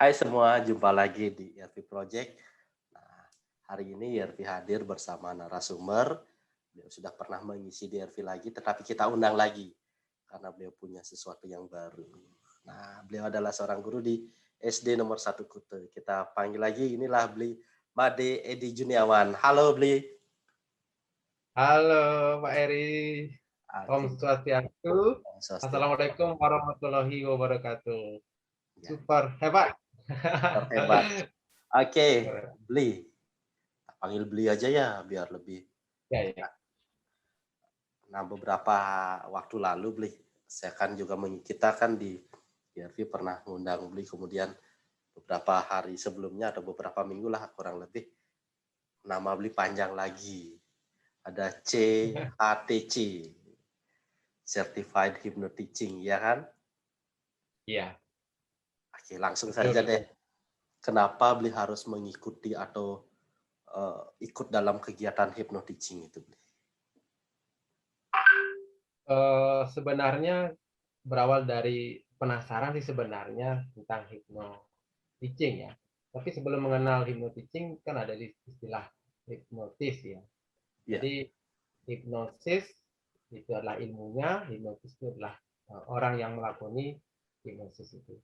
Hai semua, jumpa lagi di ERV Project. Nah, hari ini ERV hadir bersama narasumber. Beliau sudah pernah mengisi di ERV lagi, tetapi kita undang lagi karena beliau punya sesuatu yang baru. Nah, beliau adalah seorang guru di SD nomor 1 Kute. Kita panggil lagi, inilah Bli Made Edi Juniawan. Halo Bli. Halo Pak Eri, Om Oke, Swastiastu. sosial. Assalamualaikum warahmatullahi wabarakatuh. Ya, Super hebat. terhebat. Oke, Bli. Panggil Bli aja ya, biar lebih Ya, ya. enak. Nah, beberapa waktu lalu, Bli, saya kan juga kita kan di DRV pernah ngundang Bli, kemudian beberapa hari sebelumnya atau beberapa minggu lah kurang lebih, nama Bli panjang lagi. Ada CHTC, Certified Hypnoteaching, ya kan? Iya, Oke, langsung betul saja deh. betul. Kenapa Bli harus mengikuti atau ikut dalam kegiatan hypnoteaching itu, Bli? Sebenarnya berawal dari penasaran sih sebenarnya tentang hypnoteaching ya. Tapi sebelum mengenal hypnoteaching kan ada istilah hipnotis ya. Ya, Jadi hipnosis itu adalah ilmunya, hipnotis itu adalah orang yang melakoni hipnosis itu.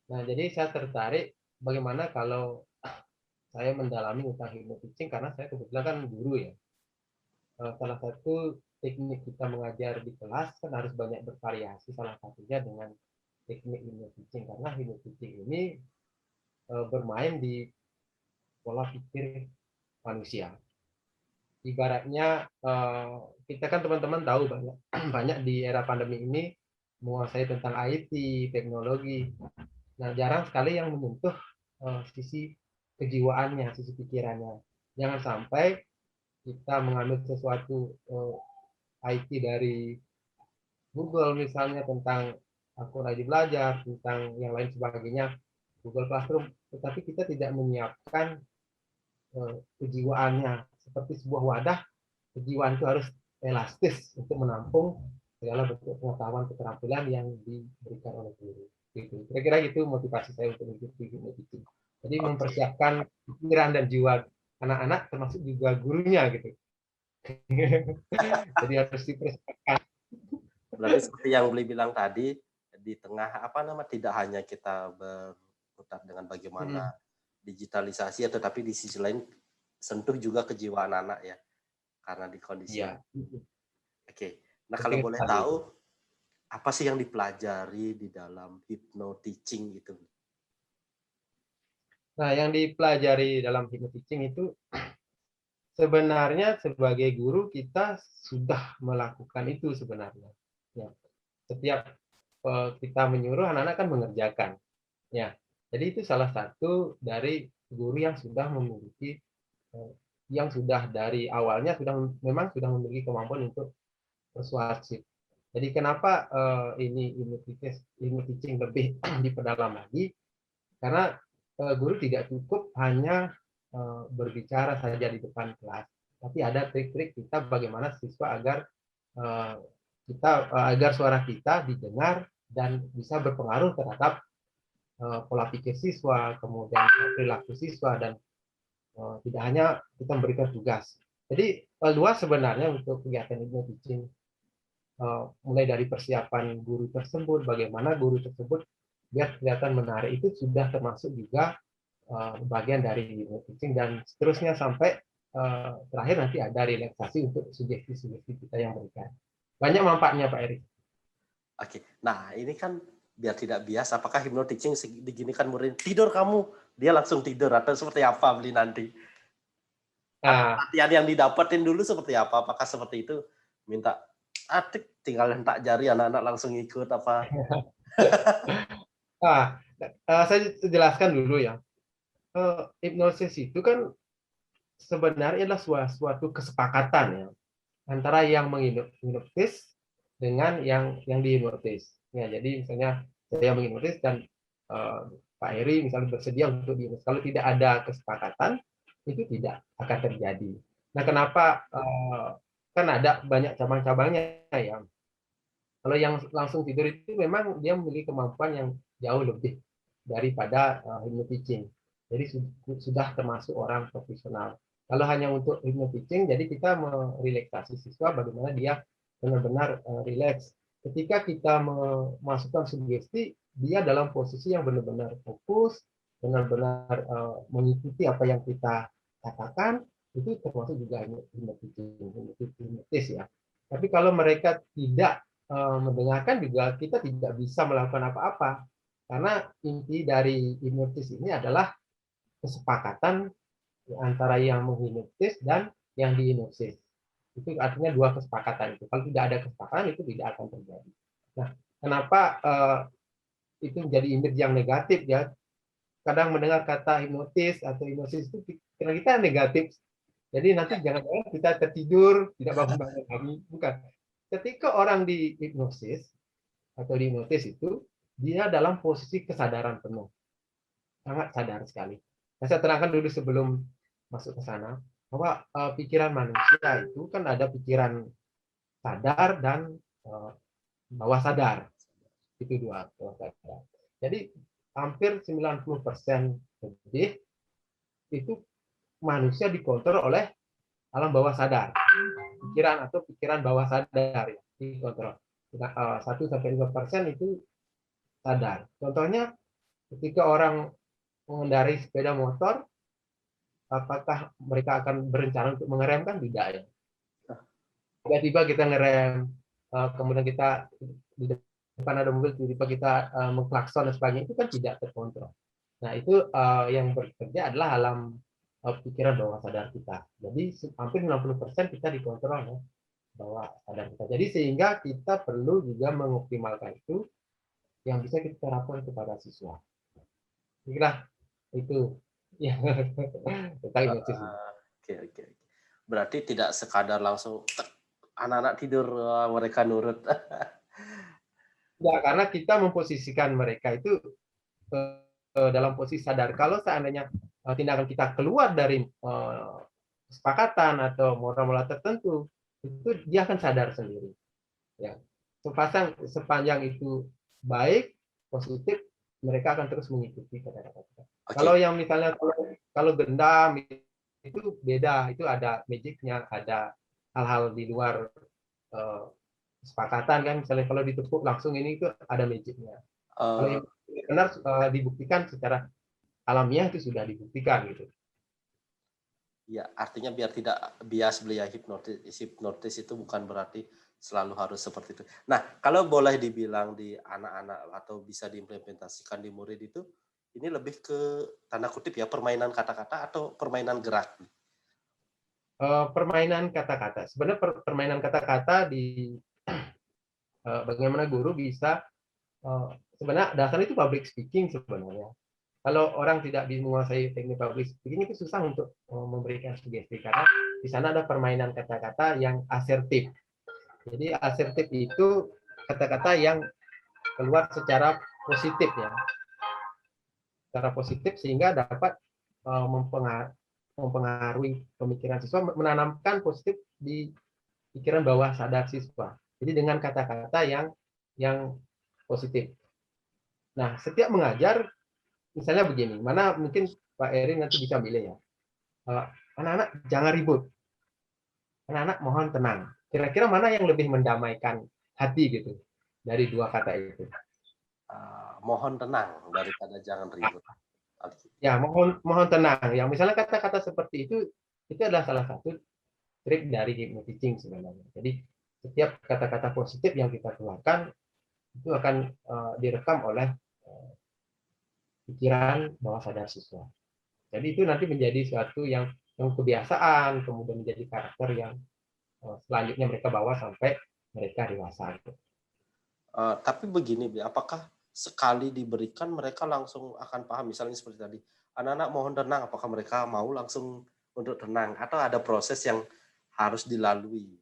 Nah, jadi saya tertarik bagaimana kalau saya mendalami tentang hypnoteaching karena saya kebetulan kan guru ya. Salah satu teknik kita mengajar di kelas kan harus banyak bervariasi, salah satunya dengan teknik hypnoteaching karena hypnoteaching ini bermain di pola pikir manusia. Ibaratnya kita kan teman-teman tahu banyak banyak di era pandemi ini menguasai tentang IT, teknologi. Nah, jarang sekali yang menyentuh sisi kejiwaannya, sisi pikirannya. Jangan sampai kita mengambil sesuatu IT dari Google misalnya tentang akun ID belajar, tentang yang lain sebagainya, Google Classroom, tetapi kita tidak menyiapkan kejiwaannya seperti sebuah wadah. Kejiwaan itu harus elastis untuk menampung segala bentuk pengetahuan keterampilan yang diberikan oleh guru. Gitu. Kira-kira gitu motivasi saya untuk mengikuti hypnoteaching. Jadi oke. mempersiapkan pikiran dan jiwa anak-anak termasuk juga gurunya gitu. Jadi harus dipersiapkan. Berarti seperti yang Beli bilang tadi, di tengah apa nama tidak hanya kita berkutat dengan bagaimana Hmm, digitalisasi, tetapi di sisi lain sentuh juga kejiwaan anak ya, karena di kondisi yang ya, oke. Nah kalau penting boleh sekali. tahu apa sih yang dipelajari di dalam hypnoteaching itu? Nah, yang dipelajari dalam hypnoteaching itu sebenarnya sebagai guru kita sudah melakukan itu sebenarnya. Ya, setiap kita menyuruh anak-anak kan mengerjakan. Ya, jadi itu salah satu dari guru yang sudah memiliki yang sudah dari awalnya memang sudah memiliki kemampuan untuk persuasif. Jadi kenapa ini teaching lebih diperdalam lagi? Karena guru tidak cukup hanya berbicara saja di depan kelas, tapi ada trik-trik kita bagaimana siswa agar eh, agar suara kita didengar dan bisa berpengaruh terhadap pola pikir siswa, kemudian perilaku siswa dan tidak hanya kita memberikan tugas. Jadi luas sebenarnya untuk kegiatan hypno teaching, mulai dari persiapan guru tersebut, bagaimana guru tersebut biar kelihatan menarik itu sudah termasuk juga bagian dari hypno teaching dan seterusnya sampai terakhir nanti ada relaksasi untuk sugesti-sugesti kita yang berikan. Banyak manfaatnya Pak Erik. Oke. Nah ini kan biar tidak bias, apakah hypnoteaching diginikan murid tidur kamu, dia langsung tidur atau seperti apa Beli nanti? Atau Nah, latihan yang didapetin dulu seperti apa? Apakah seperti itu? Minta atik tinggal hentak jari anak-anak langsung ikut apa? nah saya jelaskan dulu ya. Hipnosis itu kan sebenarnya adalah suatu kesepakatan ya antara yang menghipnotis dengan yang dihipnotis. Ya, jadi misalnya saya menghipnotis dan Pak Heri misalnya bersedia untuk dihipnotis. Kalau tidak ada kesepakatan, itu tidak akan terjadi. Nah, kenapa kan ada banyak cabang-cabangnya ya. Kalau yang langsung tidur itu memang dia memiliki kemampuan yang jauh lebih. daripada hypnotizing. Jadi sudah termasuk orang profesional. Kalau hanya untuk hypnotizing, jadi kita merelaksasi siswa bagaimana dia benar-benar rileks. Ketika kita memasukkan sugesti, dia dalam posisi yang benar-benar fokus, benar-benar mengikuti apa yang kita katakan, itu termasuk juga hipnotis ya. Tapi kalau mereka tidak mendengarkan juga, kita tidak bisa melakukan apa-apa. Karena inti dari hipnotis ini adalah kesepakatan antara yang menghipnotis dan yang dihipnosis. Itu artinya dua kesepakatan itu. Kalau tidak ada kesepakatan itu tidak akan terjadi. Nah, kenapa itu menjadi image yang negatif ya? Kadang mendengar kata hipnotis atau hipnosis itu kira kita negatif. Jadi nanti jangan-jangan kita tertidur, tidak bangun-bangun lagi. Bukan. Ketika orang di hipnosis atau di hipnotis itu, dia dalam posisi kesadaran penuh. Sangat sadar sekali. Nah, saya terangkan dulu sebelum masuk ke sana, bahwa pikiran manusia itu kan ada pikiran sadar dan bawah sadar. Itu dua bawah sadar. Jadi hampir 90% lebih itu manusia dikontrol oleh alam bawah sadar. Pikiran atau pikiran bawah sadar ya, dikontrol. 1-5% itu sadar. Contohnya ketika orang mengendarai sepeda motor, apakah mereka akan berencana untuk mengerem? Kan tidak ya. Tiba-tiba kita ngerem, kemudian kita di depan ada mobil, tiba-tiba kita mengklakson dan sebagainya, itu kan tidak terkontrol. Nah, itu yang bekerja adalah alam pikiran bawah sadar kita. Jadi hampir 60% kita dikontrol ya, bawah sadar kita. Jadi sehingga kita perlu juga mengoptimalkan itu yang bisa kita terapkan kepada siswa. Kira itu ya tentang hipnosis. Oke. Berarti tidak sekadar langsung anak-anak tidur mereka nurut. Ya, karena kita memposisikan mereka itu dalam posisi sadar. Kalau seandainya tindakan kita keluar dari kesepakatan atau moral-moral tertentu, itu dia akan sadar sendiri. Ya, sepanjang itu baik, positif, mereka akan terus mengikuti kata-kata kita. Okay. Kalau yang misalnya kalau dendam itu beda, itu ada magicnya, ada hal-hal di luar kesepakatan kan. Misalnya kalau ditepuk langsung ini itu ada magicnya. Kalau yang benar dibuktikan secara alamiah itu sudah dibuktikan gitu. Ya, artinya biar tidak bias beliau hipnotis itu bukan berarti selalu harus seperti itu. Nah, kalau boleh dibilang di anak-anak atau bisa diimplementasikan di murid itu, ini lebih ke tanda kutip ya, permainan kata-kata atau permainan gerak? Permainan kata-kata. Sebenarnya permainan kata-kata di bagaimana guru bisa sebenarnya dasarnya itu public speaking sebenarnya. Kalau orang tidak menguasai teknik public speaking itu susah untuk memberikan sugesti karena di sana ada permainan kata-kata yang asertif. Jadi asertif itu kata-kata yang keluar secara positif ya, secara positif sehingga dapat mempengaruhi pemikiran siswa, menanamkan positif di pikiran bawah sadar siswa. Jadi dengan kata-kata yang positif. Nah, setiap mengajar misalnya begini, mana mungkin Pak Eri nanti bisa milih ya. Anak-anak jangan ribut. Anak-anak mohon tenang. Kira-kira mana yang lebih mendamaikan hati gitu dari dua kata itu? Mohon tenang daripada jangan ribut. Ya, mohon tenang. Ya, misalnya kata-kata seperti itu adalah salah satu trik dari hypnotizing sebenarnya. Jadi setiap kata-kata positif yang kita keluarkan itu akan direkam oleh pikiran bawah sadar siswa. Jadi itu nanti menjadi suatu yang kebiasaan, kemudian menjadi karakter yang selanjutnya mereka bawa sampai mereka dewasa. Tapi begini, apakah sekali diberikan mereka langsung akan paham? Misalnya seperti tadi, anak-anak mohon tenang, apakah mereka mau langsung untuk tenang? Atau ada proses yang harus dilalui?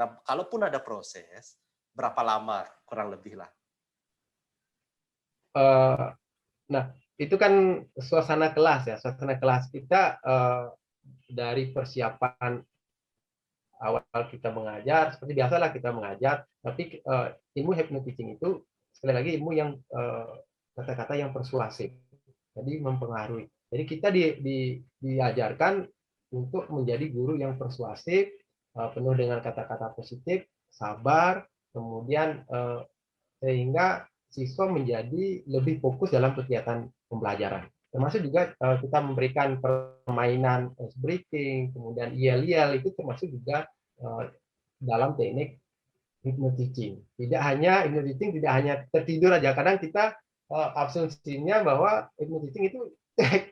Nah, kalaupun ada proses, berapa lama kurang lebih lah? Nah, itu kan suasana kelas ya. Suasana kelas kita dari persiapan awal kita mengajar, seperti biasalah kita mengajar, tapi ilmu hypnotizing itu sekali lagi ilmu yang kata-kata yang persuasif. Jadi mempengaruhi. Jadi kita diajarkan untuk menjadi guru yang persuasif, penuh dengan kata-kata positif, sabar, kemudian sehingga siswa menjadi lebih fokus dalam kegiatan pembelajaran. Termasuk juga kita memberikan permainan ice breaking, kemudian yel-yel, itu termasuk juga dalam teknik hypnoteaching. Tidak hanya hypnoteaching, tidak hanya tertidur aja. Kadang kita asumsinya bahwa hypnoteaching itu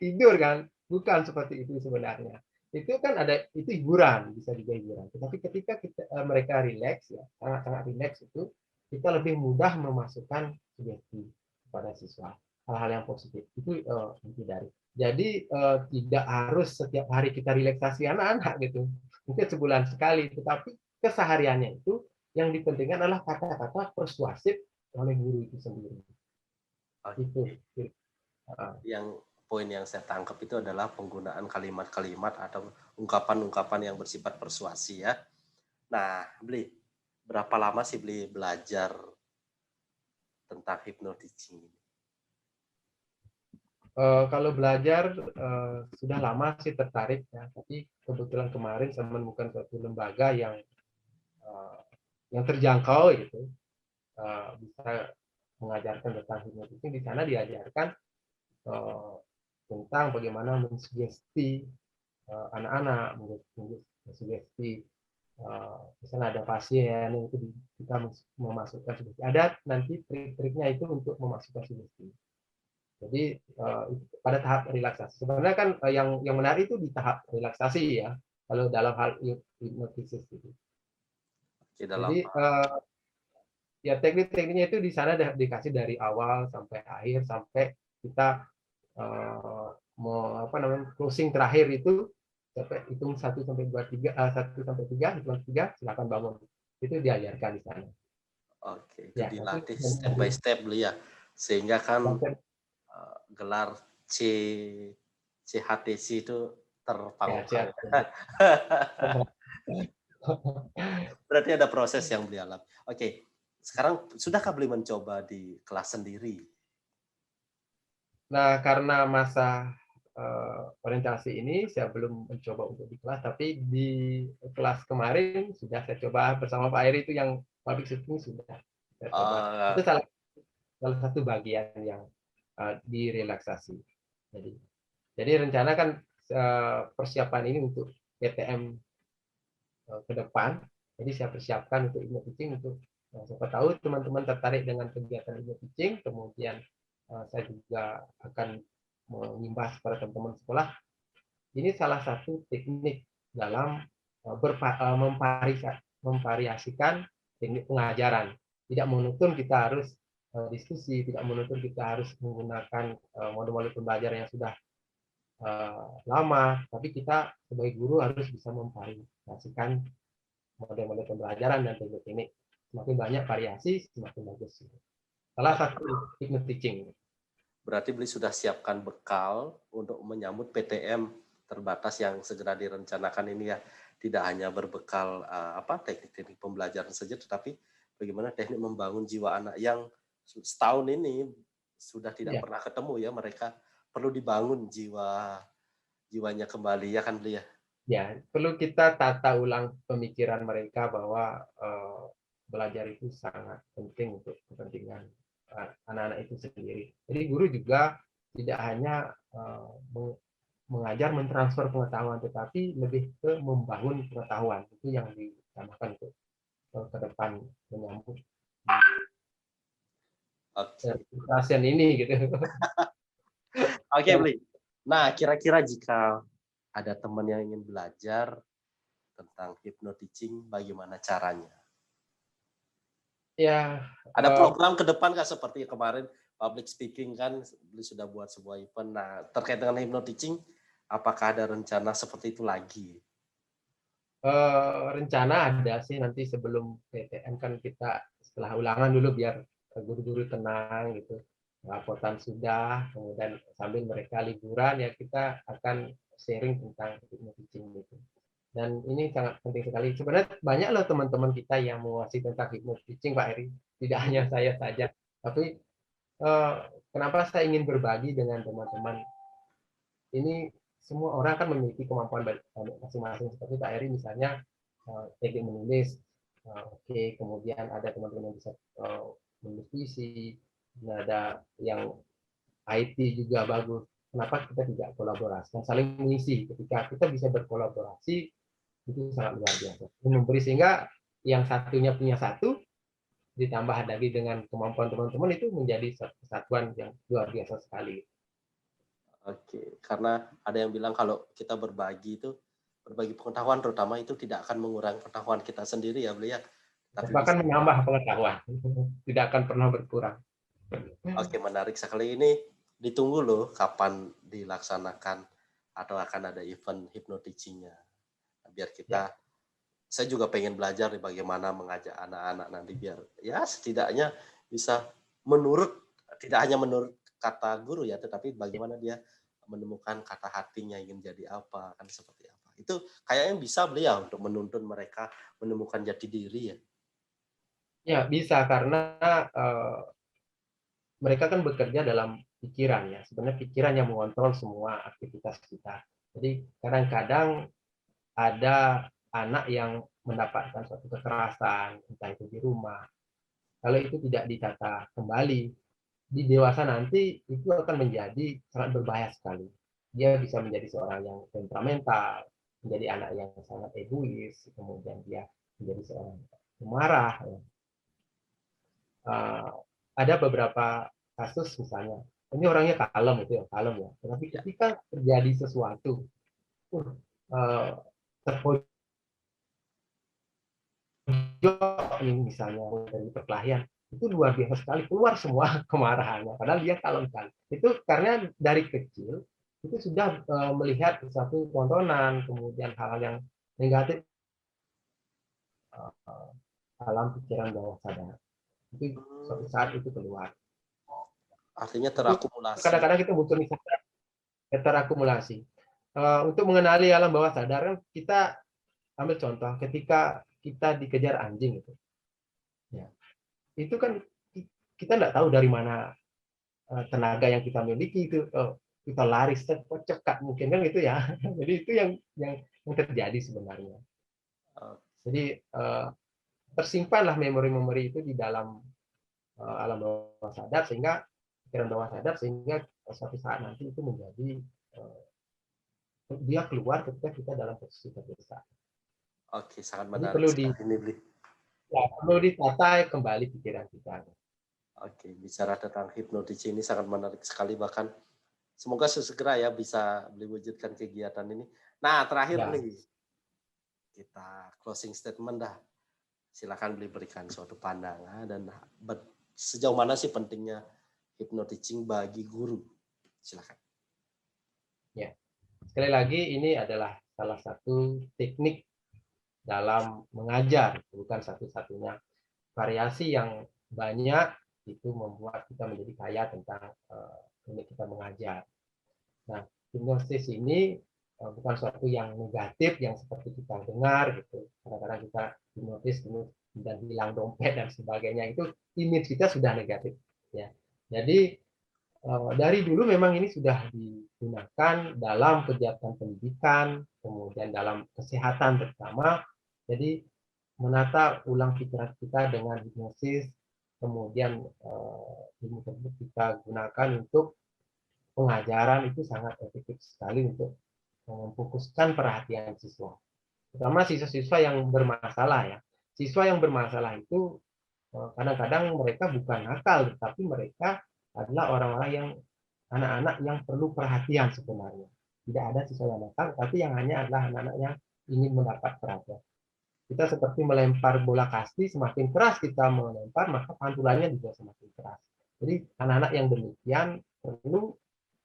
tidur kan, bukan seperti itu sebenarnya. Itu kan ada, itu hiburan, bisa juga hiburan. Tetapi ketika mereka rileks, ya sangat-sangat rileks, itu kita lebih mudah memasukkan sugesti kepada siswa, hal-hal yang positif itu dihindari. Jadi tidak harus setiap hari kita relaksasi anak-anak gitu, mungkin sebulan sekali, tetapi kesehariannya itu yang dipentingkan adalah kata-kata persuasif oleh guru itu sendiri. Itu. Yang poin yang saya tangkap itu adalah penggunaan kalimat-kalimat atau ungkapan-ungkapan yang bersifat persuasi ya. Nah, Bli, berapa lama sih Bli belajar tentang hypnoteaching ini? Kalau belajar sudah lama sih tertarik ya, tapi kebetulan kemarin saya menemukan suatu lembaga yang terjangkau gitu, bisa mengajarkan tentang hypnoteaching. Di sana diajarkan tentang bagaimana mensugesti anak-anak, mensugesti misalnya ada pasien yang itu kita memasukkan sugesti. Ada nanti trik-triknya itu untuk memasukkan sugesti. Jadi pada tahap relaksasi. Sebenarnya kan yang menarik itu di tahap relaksasi ya, kalau dalam hal hipnotisis gitu. Jadi ya teknik-tekniknya itu di sana dikasih dari awal sampai akhir, sampai kita closing terakhir itu sampai hitung 1 sampai 2 3 1 sampai 3, hitung 3 silakan bangun. Itu diajarkan di sana. Oke, itu Ya, dilatih step by step Bli ya. Sehingga kan gelar CHTC itu terpampang. Berarti ada proses yang Bli alami. Oke, sekarang sudahkah Bli mencoba di kelas sendiri? Nah, karena masa orientasi ini saya belum mencoba untuk di kelas, tapi di kelas kemarin sudah saya coba bersama Pak Eri, itu yang public speaking sudah saya coba. Itu salah satu bagian yang direlaksasi. Jadi rencana kan persiapan ini untuk PTM ke depan. Jadi saya persiapkan untuk hypnoteaching, untuk siapa tahu teman-teman tertarik dengan kegiatan hypnoteaching, kemudian saya juga akan mengimbas pada teman-teman sekolah. Ini salah satu teknik dalam memvariasikan teknik pengajaran. Tidak monoton kita harus diskusi, tidak monoton kita harus menggunakan model-model pembelajaran yang sudah lama, tapi kita sebagai guru harus bisa memvariasikan model-model pembelajaran dan teknik-teknik. Semakin banyak variasi, semakin bagus. Salah satu hypnoteaching. Berarti Bli sudah siapkan bekal untuk menyambut PTM terbatas yang segera direncanakan ini ya. Tidak hanya berbekal teknik-teknik pembelajaran saja, tetapi bagaimana teknik membangun jiwa anak yang setahun ini sudah tidak pernah ketemu ya. Mereka perlu dibangun jiwanya kembali ya kan Bli ya. Ya, perlu kita tata ulang pemikiran mereka bahwa belajar itu sangat penting untuk kepentingan anak-anak itu sendiri. Jadi guru juga tidak hanya mengajar mentransfer pengetahuan, tetapi lebih ke membangun pengetahuan. Itu yang ditambahkan untuk ke depan menyambut pasien ini gitu. Oke, Bli. Nah, kira-kira jika ada teman yang ingin belajar tentang hypnoteaching, bagaimana caranya? Ya, ada program ke depan kan seperti kemarin public speaking kan sudah buat sebuah event. Nah, terkait dengan hypnoteaching, apakah ada rencana seperti itu lagi? Rencana ada sih, nanti sebelum PTM kan kita setelah ulangan dulu biar guru-guru tenang gitu. Rapotan sudah, kemudian sambil mereka liburan ya kita akan sharing tentang hypnoteaching gitu. Dan ini sangat penting sekali. Sebenarnya banyak loh teman-teman kita yang menguasai tentang hypnoteaching, Pak Eri. Tidak hanya saya saja, tapi kenapa saya ingin berbagi dengan teman-teman ini. Semua orang kan memiliki kemampuan masing-masing. Seperti Kak Eri misalnya teknik menulis, oke, kemudian ada teman-teman yang bisa menulis puisi, ada yang IT juga bagus. Kenapa kita tidak kolaborasi dan saling mengisi? Ketika kita bisa berkolaborasi, itu sangat luar biasa. Memberi sehingga yang satunya punya satu, ditambah lagi dengan kemampuan teman-teman, itu menjadi satu kesatuan yang luar biasa sekali. Oke, karena ada yang bilang kalau kita berbagi pengetahuan terutama itu tidak akan mengurangi pengetahuan kita sendiri ya beliau. Tapi Bahkan bisa. menambah pengetahuan, tidak akan pernah berkurang. Oke, menarik sekali ini. Ditunggu loh kapan dilaksanakan atau akan ada event hypnoteaching-nya. Biar kita, saya juga pengen belajar nih bagaimana mengajak anak-anak nanti biar ya setidaknya bisa tidak hanya menurut kata guru ya, tetapi bagaimana dia menemukan kata hatinya ingin jadi apa, kan seperti apa. Itu kayaknya bisa beliau untuk menuntun mereka menemukan jati diri ya. Ya, bisa karena mereka kan bekerja dalam pikiran ya. Sebenarnya pikiran yang mengontrol semua aktivitas kita. Jadi kadang-kadang ada anak yang mendapatkan suatu kekerasan, entah itu di rumah. Kalau itu tidak ditata kembali, di dewasa nanti itu akan menjadi sangat berbahaya sekali. Dia bisa menjadi seorang yang temperamental, menjadi anak yang sangat egois, kemudian dia menjadi seorang pemarah. Ya. Ada beberapa kasus misalnya, ini orangnya kalem itu ya, kalem ya. Tetapi ketika terjadi sesuatu, terpojok misalnya dari perkelahian, itu luar biasa sekali, keluar semua kemarahannya, padahal dia kalem sekali. Itu karena dari kecil itu sudah melihat satu tontonan, kemudian hal-hal yang negatif dalam pikiran bawah sadar. Itu suatu saat itu keluar. Artinya Itu terakumulasi. kadang-kadang kita butuh misalnya terakumulasi. Untuk mengenali alam bawah sadar kan kita ambil contoh ketika kita dikejar anjing itu. Ya. Itu kan kita nggak tahu dari mana tenaga yang kita miliki itu. Kita lari cekat mungkin kan itu ya. Jadi itu yang terjadi sebenarnya. Jadi tersimpanlah memori-memori itu di dalam alam bawah sadar sehingga pikiran bawah sadar sehingga suatu saat nanti itu menjadi dia keluar ketika kita dalam posisi terdesak. Oke, sangat Jadi menarik sekali ini, Bli. perlu ditata kembali pikiran kita. Oke, bicara tentang hipnotis ini sangat menarik sekali, bahkan semoga sesegera ya bisa diwujudkan kegiatan ini. Nah, terakhir nih, kita closing statement dah. Silakan berikan suatu pandangan dan sejauh mana sih pentingnya hypnoteaching bagi guru. Silakan. Ya, sekali lagi ini adalah salah satu teknik dalam mengajar, bukan satu-satunya. Variasi yang banyak itu membuat kita menjadi kaya tentang teknik kita mengajar. Nah, hipnosis ini bukan suatu yang negatif yang seperti kita dengar gitu. Kadang-kadang kita hipnotis dan hilang dompet dan sebagainya, itu image kita sudah negatif ya. Jadi dari dulu memang ini sudah digunakan dalam kegiatan pendidikan, kemudian dalam kesehatan terutama. Jadi menata ulang pikiran kita dengan hipnosis, kemudian ilmu tersebut kita gunakan untuk pengajaran, itu sangat efektif sekali untuk memfokuskan perhatian siswa. Terutama siswa-siswa yang bermasalah ya. Siswa yang bermasalah itu kadang-kadang mereka bukan nakal, tetapi mereka adalah orang-orang yang anak-anak yang perlu perhatian sebenarnya. Tidak ada siswa yang nakal, tapi yang hanya adalah anak-anak yang ingin mendapat perhatian. Kita seperti melempar bola kasti, semakin keras kita melempar, maka pantulannya juga semakin keras. Jadi anak-anak yang demikian perlu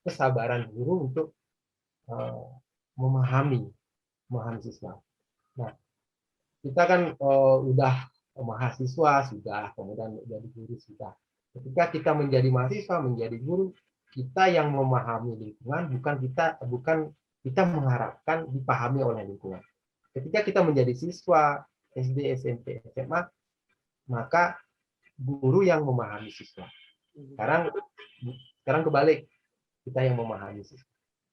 kesabaran guru untuk memahami siswa. Nah, kita kan udah mahasiswa sudah, kemudian jadi guru sudah. Ketika kita menjadi mahasiswa, menjadi guru, kita yang memahami lingkungan, bukan kita mengharapkan dipahami oleh lingkungan. Ketika kita menjadi siswa SD, SMP, SMA, maka guru yang memahami siswa. Sekarang sekarang kebalik, kita yang memahami sih.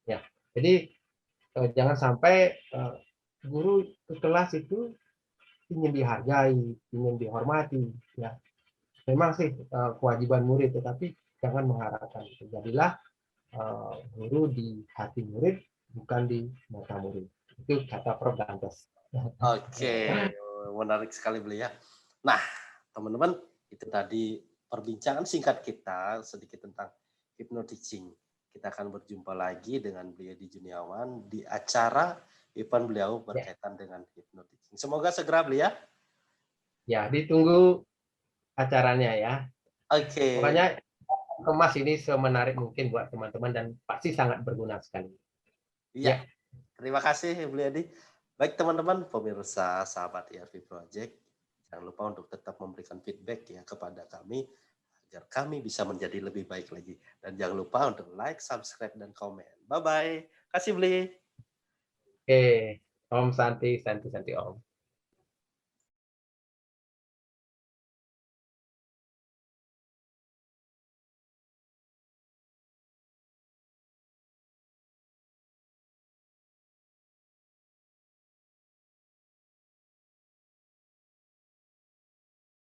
Ya. Jadi jangan sampai guru ke kelas itu ingin dihargai, ingin dihormati. Ya, memang sih kewajiban murid, tetapi jangan mengharapkan itu. Jadilah guru di hati murid, bukan di mata murid. Itu kata Prof. Dantos. Oke, menarik sekali beliau. Nah, teman-teman, itu tadi perbincangan singkat kita sedikit tentang hypnoteaching. Kita akan berjumpa lagi dengan beliau di Juniawan di acara event beliau berkaitan dengan hypnoteaching. Semoga segera beliau. Ya, ditunggu acaranya ya. Oke. Pokoknya kemas ini semenarik mungkin buat teman-teman dan pasti sangat berguna sekali. Iya. Terima kasih Bu Edi. Baik teman-teman pemirsa sahabat ERV Project, jangan lupa untuk tetap memberikan feedback ya kepada kami agar kami bisa menjadi lebih baik lagi. Dan jangan lupa untuk like, subscribe, dan komen. Bye-bye. Kasih Beli. Oke, Om Santi, Santi, Santi Om.